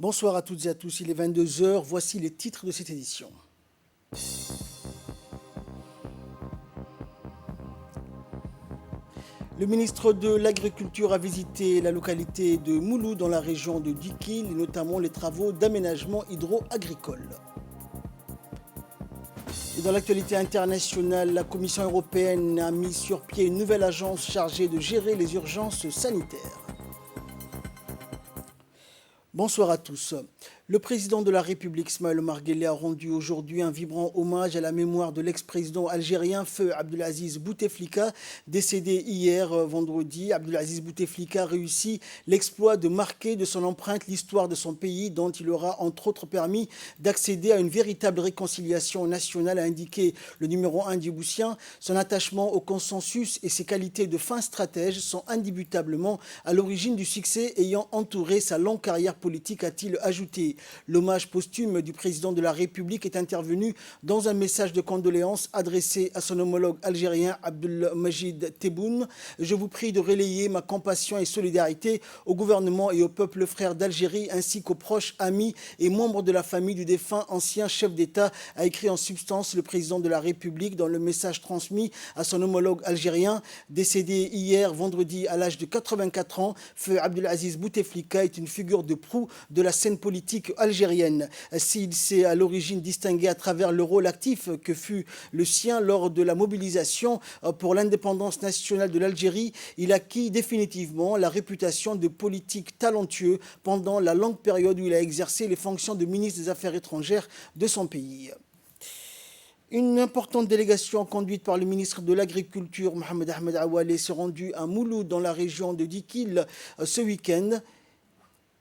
Bonsoir à toutes et à tous, il est 22 heures. Voici les titres de cette édition. Le ministre de l'Agriculture a visité la localité de Moulou dans la région de Dikil, et notamment les travaux d'aménagement hydro-agricole. Et dans l'actualité internationale, la Commission européenne a mis sur pied une nouvelle agence chargée de gérer les urgences sanitaires. Bonsoir à tous. Le président de la République, Ismaël Omar Guelleh, a rendu aujourd'hui un vibrant hommage à la mémoire de l'ex-président algérien Feu Abdelaziz Bouteflika, décédé hier vendredi. Abdelaziz Bouteflika a réussi l'exploit de marquer de son empreinte l'histoire de son pays, dont il aura entre autres permis d'accéder à une véritable réconciliation nationale, a indiqué le numéro 1 djiboutien. Son attachement au consensus et ses qualités de fin stratège sont indubitablement à l'origine du succès ayant entouré sa longue carrière politique, a-t-il ajouté. L'hommage posthume du président de la République est intervenu dans un message de condoléances adressé à son homologue algérien Abdelmajid Tebboune. Je vous prie de relayer ma compassion et solidarité au gouvernement et au peuple frère d'Algérie ainsi qu'aux proches, amis et membres de la famille du défunt ancien chef d'État, a écrit en substance le président de la République dans le message transmis à son homologue algérien. Décédé hier vendredi à l'âge de 84 ans, Feu Abdelaziz Bouteflika est une figure de proue de la scène politique algérienne. S'il s'est à l'origine distingué à travers le rôle actif que fut le sien lors de la mobilisation pour l'indépendance nationale de l'Algérie, il acquit définitivement la réputation de politique talentueux pendant la longue période où il a exercé les fonctions de ministre des Affaires étrangères de son pays. Une importante délégation conduite par le ministre de l'Agriculture, Mohamed Ahmed Awalé, s'est rendue à Mouloud dans la région de Dikil ce week-end.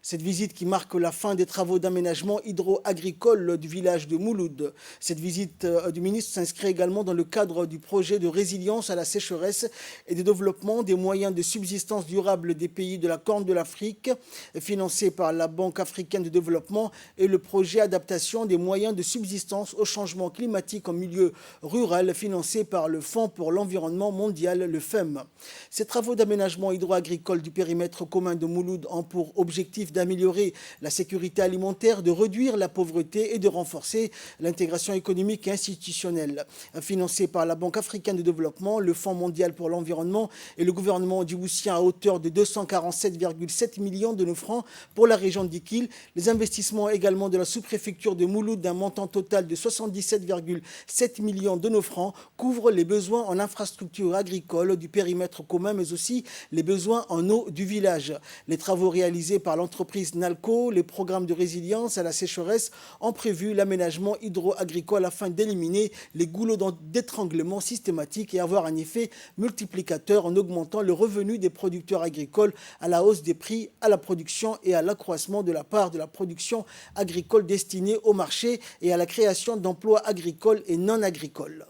Cette visite qui marque la fin des travaux d'aménagement hydro-agricole du village de Mouloud. Cette visite du ministre s'inscrit également dans le cadre du projet de résilience à la sécheresse et de développement des moyens de subsistance durable des pays de la Corne de l'Afrique, financé par la Banque africaine de développement, et le projet adaptation des moyens de subsistance au changement climatique en milieu rural, financé par le Fonds pour l'environnement mondial, le FEM. Ces travaux d'aménagement hydro-agricole du périmètre commun de Mouloud ont pour objectif d'améliorer la sécurité alimentaire, de réduire la pauvreté et de renforcer l'intégration économique et institutionnelle. Financé par la Banque africaine de développement, le Fonds mondial pour l'environnement et le gouvernement djiboutien à hauteur de 247,7 millions de nos francs pour la région d'Ikil. Les investissements également de la sous-préfecture de Mouloud d'un montant total de 77,7 millions de nos francs couvrent les besoins en infrastructures agricoles du périmètre commun, mais aussi les besoins en eau du village. Les travaux réalisés par l'entreprise NALCO, les programmes de résilience à la sécheresse ont prévu l'aménagement hydro-agricole afin d'éliminer les goulots d'étranglement systématique et avoir un effet multiplicateur en augmentant le revenu des producteurs agricoles à la hausse des prix à la production et à l'accroissement de la part de la production agricole destinée au marché et à la création d'emplois agricoles et non agricoles.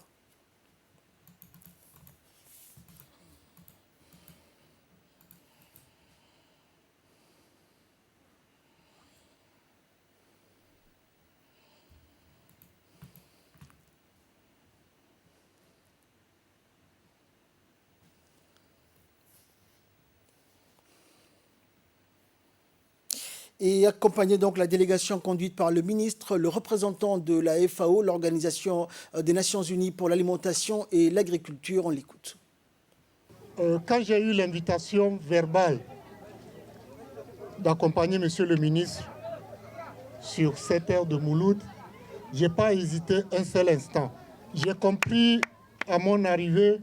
Et accompagné donc la délégation conduite par le ministre, le représentant de la FAO, l'Organisation des Nations Unies pour l'alimentation et l'agriculture, on l'écoute. Quand j'ai eu l'invitation verbale d'accompagner Monsieur le ministre sur cette terre de Mouloud, je n'ai pas hésité un seul instant. J'ai compris à mon arrivée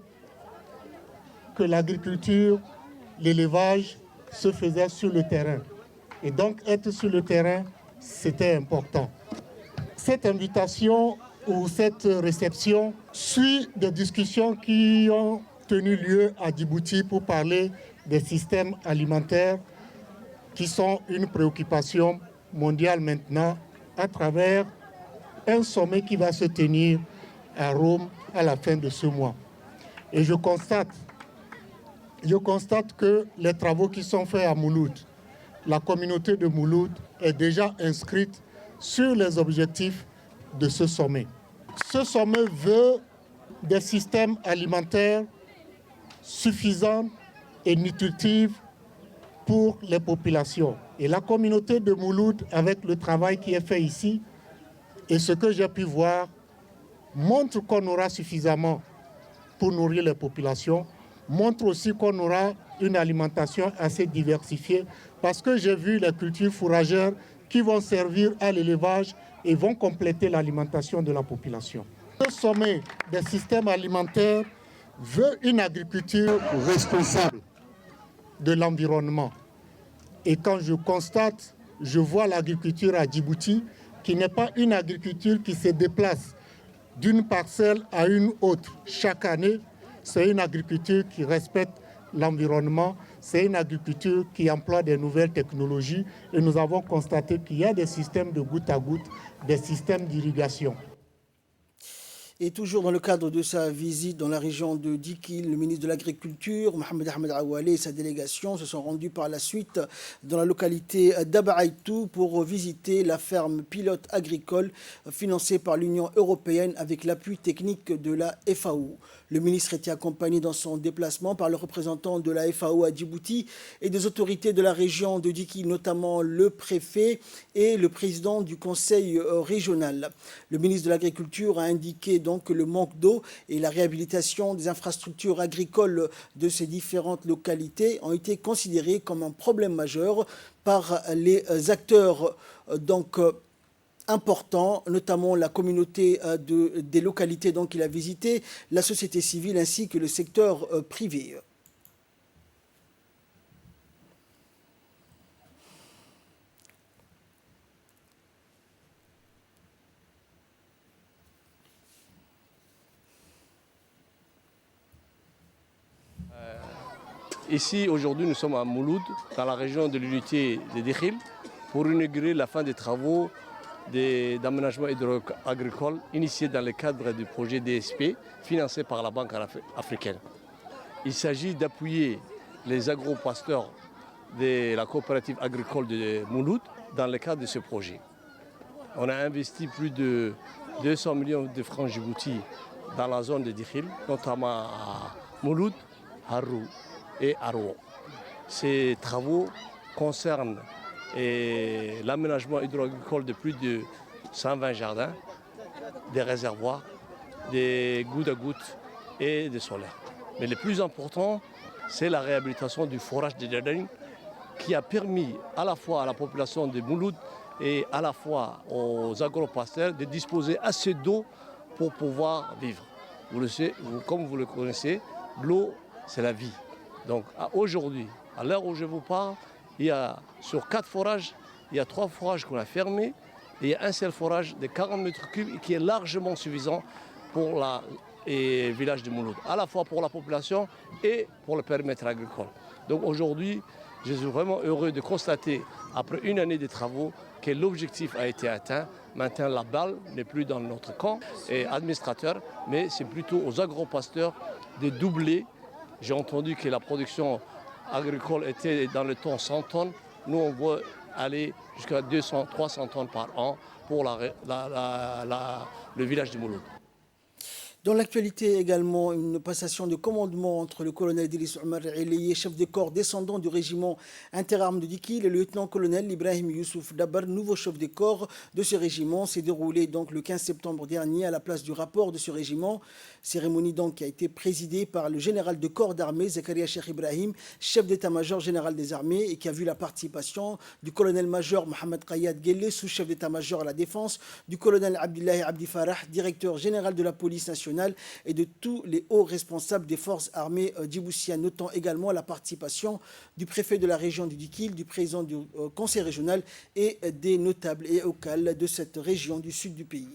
que l'agriculture, l'élevage se faisaient sur le terrain. Et donc, être sur le terrain, c'était important. Cette invitation ou cette réception suit des discussions qui ont tenu lieu à Djibouti pour parler des systèmes alimentaires qui sont une préoccupation mondiale maintenant à travers un sommet qui va se tenir à Rome à la fin de ce mois. Et je constate que les travaux qui sont faits à Mouloud, la communauté de Mouloud est déjà inscrite sur les objectifs de ce sommet. Ce sommet veut des systèmes alimentaires suffisants et nutritifs pour les populations. Et la communauté de Mouloud, avec le travail qui est fait ici, et ce que j'ai pu voir, montre qu'on aura suffisamment pour nourrir les populations, montre aussi qu'on aura une alimentation assez diversifiée, parce que j'ai vu les cultures fourragères qui vont servir à l'élevage et vont compléter l'alimentation de la population. Le sommet des systèmes alimentaires veut une agriculture responsable de l'environnement. Et quand je constate, je vois l'agriculture à Djibouti, qui n'est pas une agriculture qui se déplace d'une parcelle à une autre chaque année. C'est une agriculture qui respecte l'environnement, c'est une agriculture qui emploie des nouvelles technologies et nous avons constaté qu'il y a des systèmes de goutte à goutte, des systèmes d'irrigation. Et toujours dans le cadre de sa visite dans la région de Dikil, le ministre de l'Agriculture, Mohamed Ahmed Awale, et sa délégation se sont rendus par la suite dans la localité d'Abaïtou pour visiter la ferme pilote agricole financée par l'Union européenne avec l'appui technique de la FAO. Le ministre était accompagné dans son déplacement par le représentant de la FAO à Djibouti et des autorités de la région de Dikil, notamment le préfet et le président du conseil régional. Le ministre de l'Agriculture a indiqué donc que le manque d'eau et la réhabilitation des infrastructures agricoles de ces différentes localités ont été considérés comme un problème majeur par les acteurs importants, notamment la communauté des localités qu'il a visitées, la société civile ainsi que le secteur privé. Ici, aujourd'hui, nous sommes à Mouloud, dans la région de l'unité de Dikil, pour inaugurer la fin des travaux d'aménagement hydro-agricole initiés dans le cadre du projet DSP, financé par la Banque africaine. Il s'agit d'appuyer les agro-pasteurs de la coopérative agricole de Mouloud dans le cadre de ce projet. On a investi plus de 200 millions de francs Djibouti dans la zone de Dikil, notamment à Mouloud, Harrou et Arwo. Ces travaux concernent l'aménagement hydro-agricole de plus de 120 jardins, des réservoirs, des gouttes à gouttes et des solaires. Mais le plus important, c'est la réhabilitation du forage de Djadane qui a permis à la fois à la population de Mouloud et à la fois aux agro-pasteurs de disposer assez d'eau pour pouvoir vivre. Comme vous le connaissez, l'eau, c'est la vie. Donc aujourd'hui, à l'heure où je vous parle, il y a sur 4 forages, il y a 3 forages qu'on a fermés et il y a un seul forage de 40 mètres cubes qui est largement suffisant pour le village de Mouloud, à la fois pour la population et pour le périmètre agricole. Donc aujourd'hui, je suis vraiment heureux de constater, après une année de travaux, que l'objectif a été atteint. Maintenant, la balle n'est plus dans notre camp et administrateur, mais c'est plutôt aux agro-pasteurs de doubler. J'ai entendu que la production agricole était dans le temps 100 tonnes. Nous, on veut aller jusqu'à 200, 300 tonnes par an pour le village de Mouloud. Dans l'actualité également, une passation de commandement entre le colonel Idriss Omar Elie, chef de corps descendant du régiment interarmes de Dikil, et le lieutenant-colonel Ibrahim Youssouf Dabar, nouveau chef de corps de ce régiment, s'est déroulé donc le 15 septembre dernier à la place du rapport de ce régiment. Cérémonie donc qui a été présidée par le général de corps d'armée Zakaria Cheikh Ibrahim, chef d'état-major général des armées, et qui a vu la participation du colonel-major Mohamed Kayad Guelleh, sous-chef d'état-major à la défense, du colonel Abdillahi Abdi Farah, directeur général de la police nationale, et de tous les hauts responsables des forces armées djiboutiennes. Notons également la participation du préfet de la région du Dikil, du président du conseil régional et des notables et locales de cette région du sud du pays.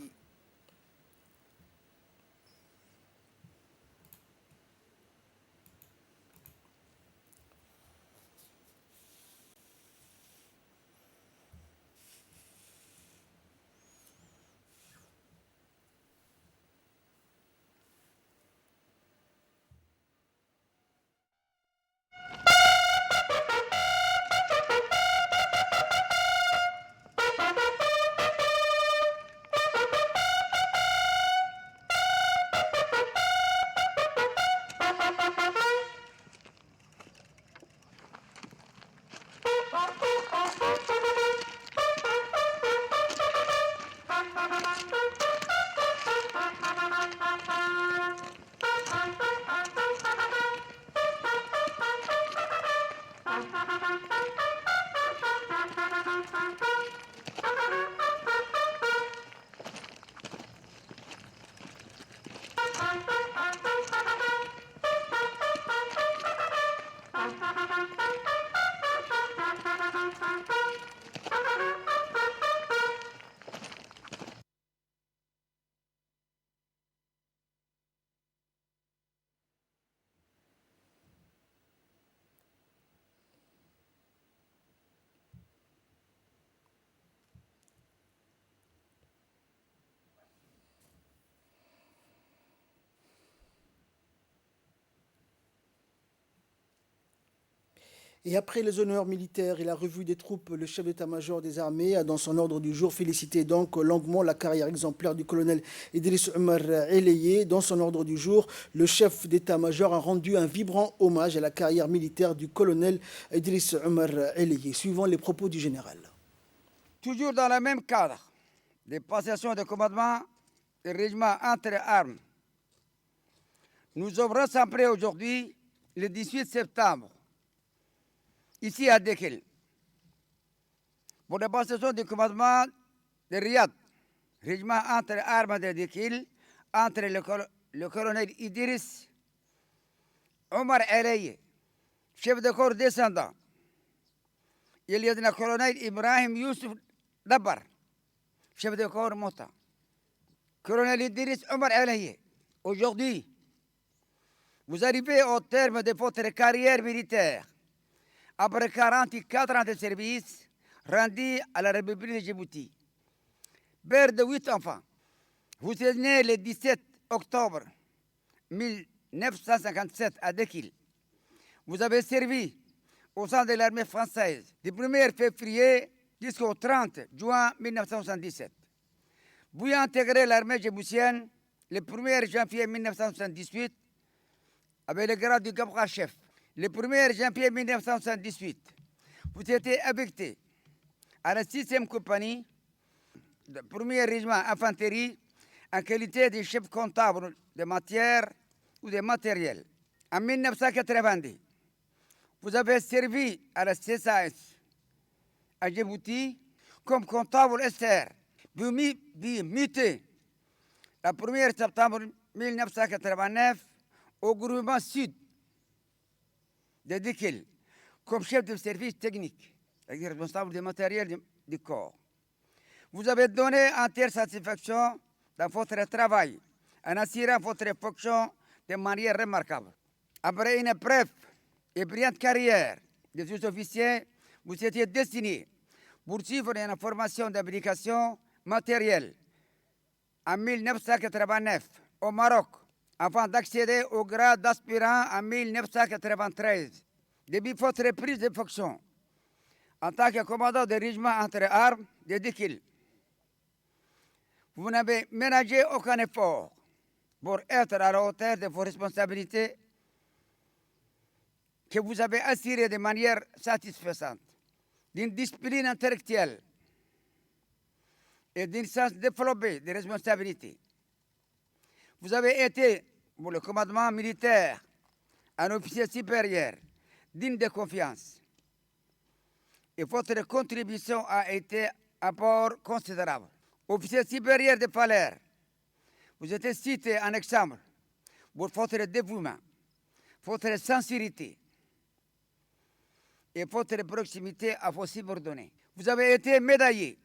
Et après les honneurs militaires et la revue des troupes, le chef d'état-major des armées a dans son ordre du jour félicité donc longuement la carrière exemplaire du colonel Idriss Omar Eleye. Dans son ordre du jour, le chef d'état-major a rendu un vibrant hommage à la carrière militaire du colonel Idriss Omar Eleye, suivant les propos du général. Toujours dans le même cadre des passations de commandement des régiments entre armes, nous sommes rassemblés aujourd'hui, le 18 septembre, ici à Dekil, pour la passation du commandement de Riyad, régiment entre armes de Dekil, entre le colonel Idriss Omar Eleye, chef de corps descendant, et le lieutenant-colonel Ibrahim Youssouf Dabar, chef de corps montant. Colonel Idriss Omar Eleye, aujourd'hui, vous arrivez au terme de votre carrière militaire après 44 ans de service rendu à la République de Djibouti. Père de 8 enfants, vous êtes né le 17 octobre 1957 à Dekil. Vous avez servi au sein de l'armée française du 1er février jusqu'au 30 juin 1977. Vous avez intégré l'armée djiboutienne le 1er janvier 1978 avec le grade du caporal-chef. Le 1er janvier 1978, vous étiez affecté à la 6e compagnie, du 1er régiment infanterie, en qualité de chef comptable de matière ou de matériel. En 1990, vous avez servi à la CSAS à Djibouti comme comptable SR, puis muté le 1er septembre 1989 au gouvernement sud de Dekil comme chef de service technique, c'est-à-dire responsable du matériel du corps. Vous avez donné entière satisfaction dans votre travail en assurant votre fonction de manière remarquable. Après une brève et brillante carrière de sous-officier, vous étiez destiné pour suivre une formation d'application matérielle en 1989 au Maroc, avant d'accéder au grade d'aspirant en 1993. Depuis votre prise de fonction en tant que commandant de régiment entre armes de Dekil, vous n'avez ménagé aucun effort pour être à la hauteur de vos responsabilités que vous avez assurées de manière satisfaisante, d'une discipline intellectuelle et d'un sens développé des responsabilités. Vous avez été, pour le commandement militaire, un officier supérieur, digne de confiance. Et votre contribution a été un apport considérable. Officier supérieur de Falaire, vous êtes cité en exemple pour votre dévouement, votre sincérité et votre proximité à vos subordonnés. Vous avez été médaillé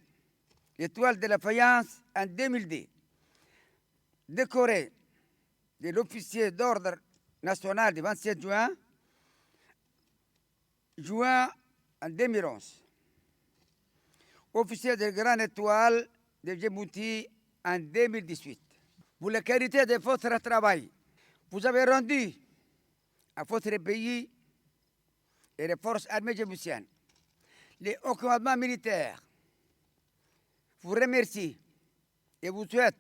l'étoile de la faïence en 2002, décoré de l'officier d'ordre national du 27 juin en 2011, officier de grande étoile de Djibouti en 2018. Pour la qualité de votre travail, vous avez rendu à votre pays et les forces armées djiboutiennes les hauts commandements militaires vous remercie et vous souhaite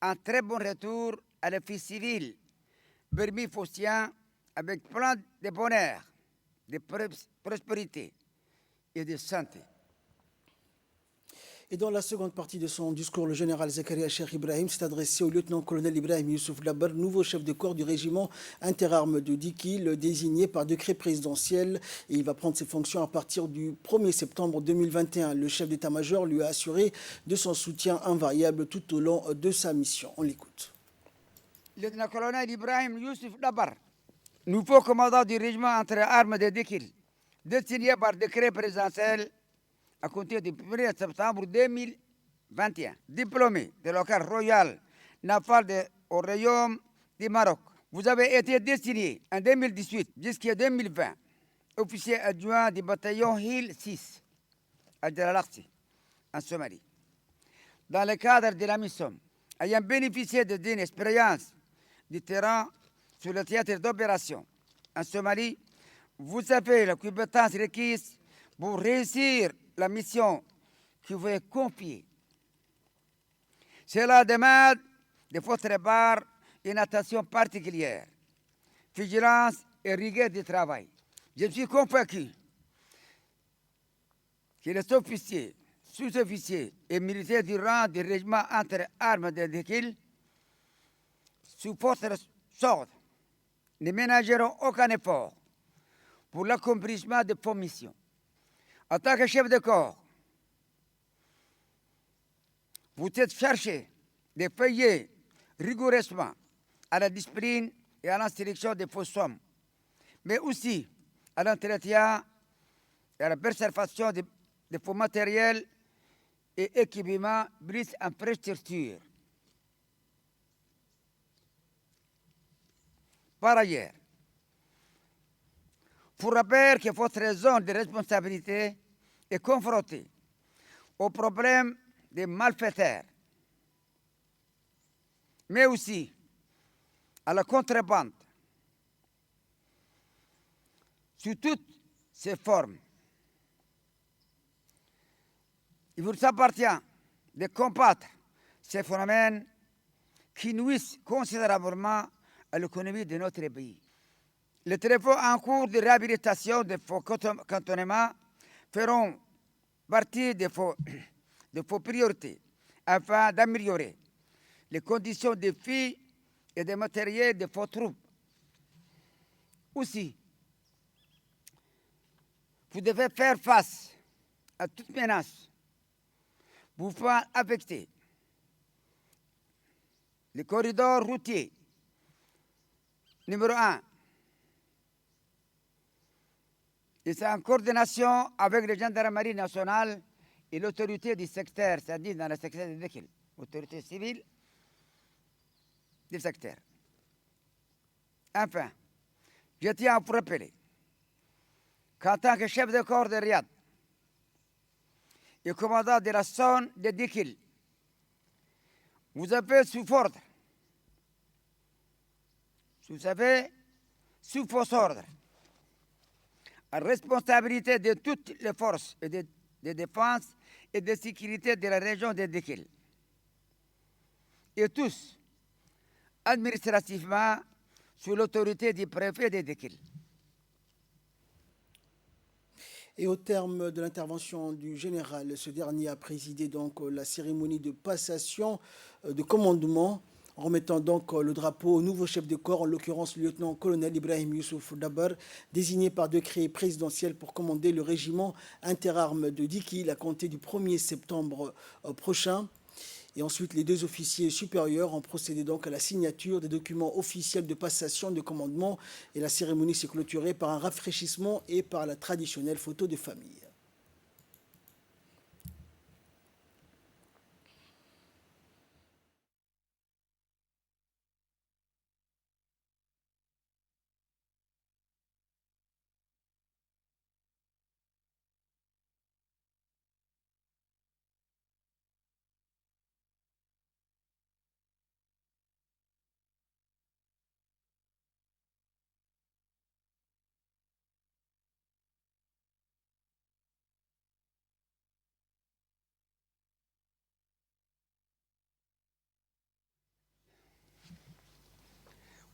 un très bon retour à la vie civile, Bermi Faustien, avec plein de bonheur, de prospérité et de santé. Et dans la seconde partie de son discours, le général Zakaria Cheikh Ibrahim s'est adressé au lieutenant-colonel Ibrahim Youssouf Dabar, nouveau chef de corps du régiment interarmes de Dikil, désigné par décret présidentiel. Et il va prendre ses fonctions à partir du 1er septembre 2021. Le chef d'état-major lui a assuré de son soutien invariable tout au long de sa mission. On l'écoute. Lieutenant-colonel Ibrahim Youssouf Dabar, nouveau commandant du régiment interarmes de Dikil, désigné par décret présidentiel à compter du 1er septembre 2021, diplômé de l'école royale navale au Royaume du Maroc. Vous avez été désigné en 2018 jusqu'en 2020 officier adjoint du bataillon Hill 6 à Djalalarsi, en Somalie. Dans le cadre de la mission, ayant bénéficié d'une expérience du terrain sur le théâtre d'opération en Somalie, vous avez la compétence requise pour réussir la mission qui vous est confiée. Cela demande de votre part une attention particulière, vigilance et rigueur du travail. Je suis convaincu que les officiers, sous-officiers et militaires du rang du régiment interarmes de Dikil, sous votre ordre, ne ménageront aucun effort pour l'accomplissement de vos missions. En tant que chef de corps, vous êtes chargé de veiller rigoureusement à la discipline et à l'instruction de vos hommes, mais aussi à l'entretien et à la préservation de vos matériels et équipements bris infrastructure. Par ailleurs, pour rappeler que votre zone de responsabilité est confrontée au problème des malfaiteurs, mais aussi à la contrebande sous toutes ses formes. Il vous appartient de combattre ces phénomènes qui nuisent considérablement à l'économie de notre pays. Les travaux en cours de réhabilitation de vos cantonnements feront partie de vos priorités afin d'améliorer les conditions de vie et de matériel de vos troupes. Aussi, vous devez faire face à toute menace vous pouvant affecter le corridor routier numéro 1. Et c'est en coordination avec la gendarmerie nationale et l'autorité du secteur, c'est-à-dire dans le secteur de Dikil, l'autorité civile du secteur. Enfin, je tiens à vous rappeler qu'en tant que chef de corps de Riyad et commandant de la zone de Dikil, vous avez sous vos ordres, la responsabilité de toutes les forces de défense et de sécurité de la région de Dikil. Et tous, administrativement, sous l'autorité du préfet de Dikil. Et au terme de l'intervention du général, ce dernier a présidé donc la cérémonie de passation de commandement, en remettant donc le drapeau au nouveau chef de corps, en l'occurrence le lieutenant-colonel Ibrahim Youssouf Dabar, désigné par décret présidentiel pour commander le régiment interarmes de Dikil à compter du 1er septembre prochain. Et ensuite, les deux officiers supérieurs ont procédé donc à la signature des documents officiels de passation de commandement. Et la cérémonie s'est clôturée par un rafraîchissement et par la traditionnelle photo de famille.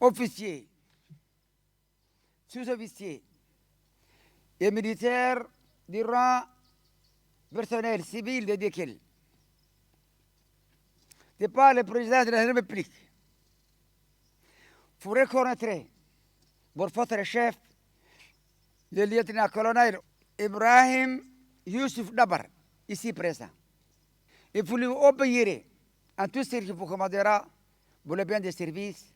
Officiers, sous-officiers et militaires du rang personnel civil de Dikil, n'est pas le président de la République. Vous reconnaîtrez pour votre chef, le lieutenant-colonel Ibrahim Youssouf Dabar, ici présent. Et vous lui obéirez en tout ce qu'il vous commandera pour le bien des services,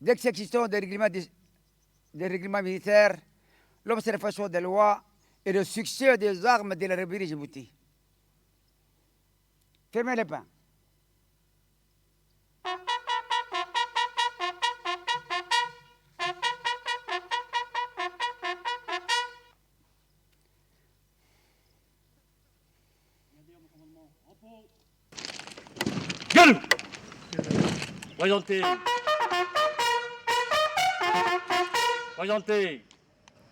d'exécution des règlements militaires, l'observation des lois et le succès des armes de la République de Djibouti. Fermez les pains. Gueule! Présentez. Présentez.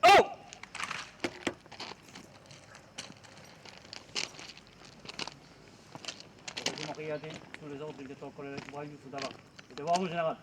Oh! Vous m'en regardez sous les ordres du lieutenant-colonel Ibrahim Youssouf Dabar. C'est devant vous, général.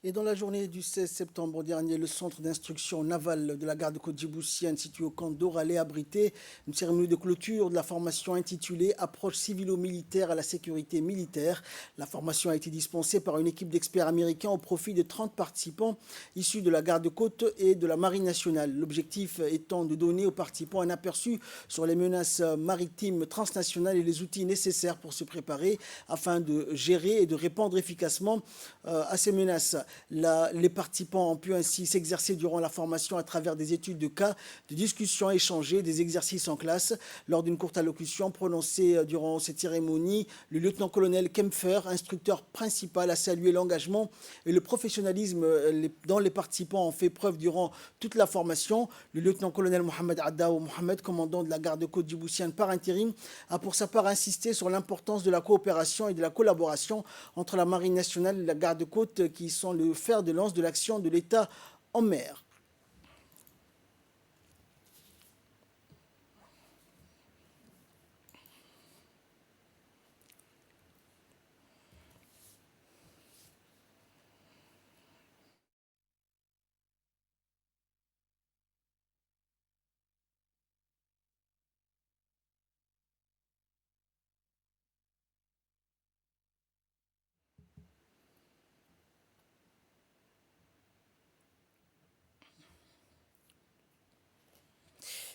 Et dans la journée du 16 septembre dernier, le centre d'instruction navale de la garde-côte djiboutienne situé au camp d'Oralé a abrité une cérémonie de clôture de la formation intitulée « Approche civilo-militaire à la sécurité militaire ». La formation a été dispensée par une équipe d'experts américains au profit de 30 participants issus de la garde-côte et de la marine nationale. L'objectif étant de donner aux participants un aperçu sur les menaces maritimes transnationales et les outils nécessaires pour se préparer afin de gérer et de répondre efficacement à ces menaces. Les participants ont pu ainsi s'exercer durant la formation à travers des études de cas, de discussions échangées, des exercices en classe. Lors d'une courte allocution prononcée durant cette cérémonie, le lieutenant-colonel Kempfer, instructeur principal, a salué l'engagement et le professionnalisme dont les participants ont fait preuve durant toute la formation. Le lieutenant-colonel Mohamed Addaou Mohamed, commandant de la garde-côte djiboutienne par intérim, a pour sa part insisté sur l'importance de la coopération et de la collaboration entre la marine nationale et la garde-côte qui sont le fer de lance de l'action de l'État en mer.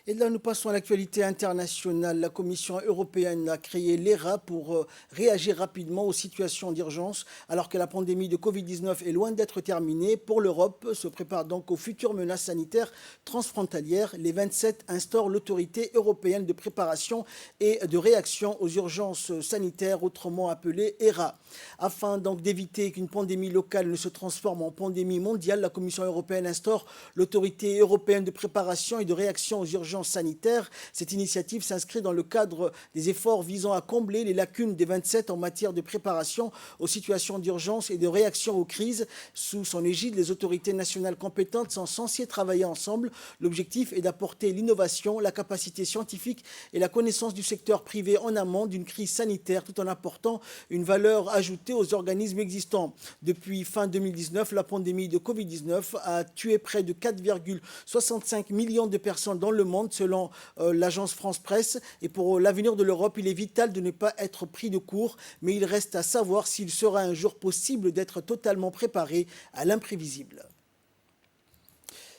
Et là, nous passons à l'actualité internationale. La Commission européenne a créé l'ERA pour réagir rapidement aux situations d'urgence, alors que la pandémie de Covid-19 est loin d'être terminée. Pour l'Europe, se prépare donc aux futures menaces sanitaires transfrontalières. Les 27 instaurent l'autorité européenne de préparation et de réaction aux urgences sanitaires, autrement appelée ERA. Afin donc d'éviter qu'une pandémie locale ne se transforme en pandémie mondiale, la Commission européenne instaure l'autorité européenne de préparation et de réaction aux urgences sanitaires. Cette initiative s'inscrit dans le cadre des efforts visant à combler les lacunes des 27 en matière de préparation aux situations d'urgence et de réaction aux crises. Sous son égide, les autorités nationales compétentes sont censées travailler ensemble. L'objectif est d'apporter l'innovation, la capacité scientifique et la connaissance du secteur privé en amont d'une crise sanitaire, tout en apportant une valeur ajoutée aux organismes existants. Depuis fin 2019, la pandémie de Covid-19 a tué près de 4,65 millions de personnes dans le monde, demande selon l'agence France Presse. Et pour l'avenir de l'Europe, il est vital de ne pas être pris de court, mais il reste à savoir s'il sera un jour possible d'être totalement préparé à l'imprévisible.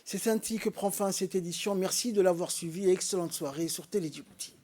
C'est ainsi que prend fin cette édition. Merci de l'avoir suivi et excellente soirée sur Télé Djibouti.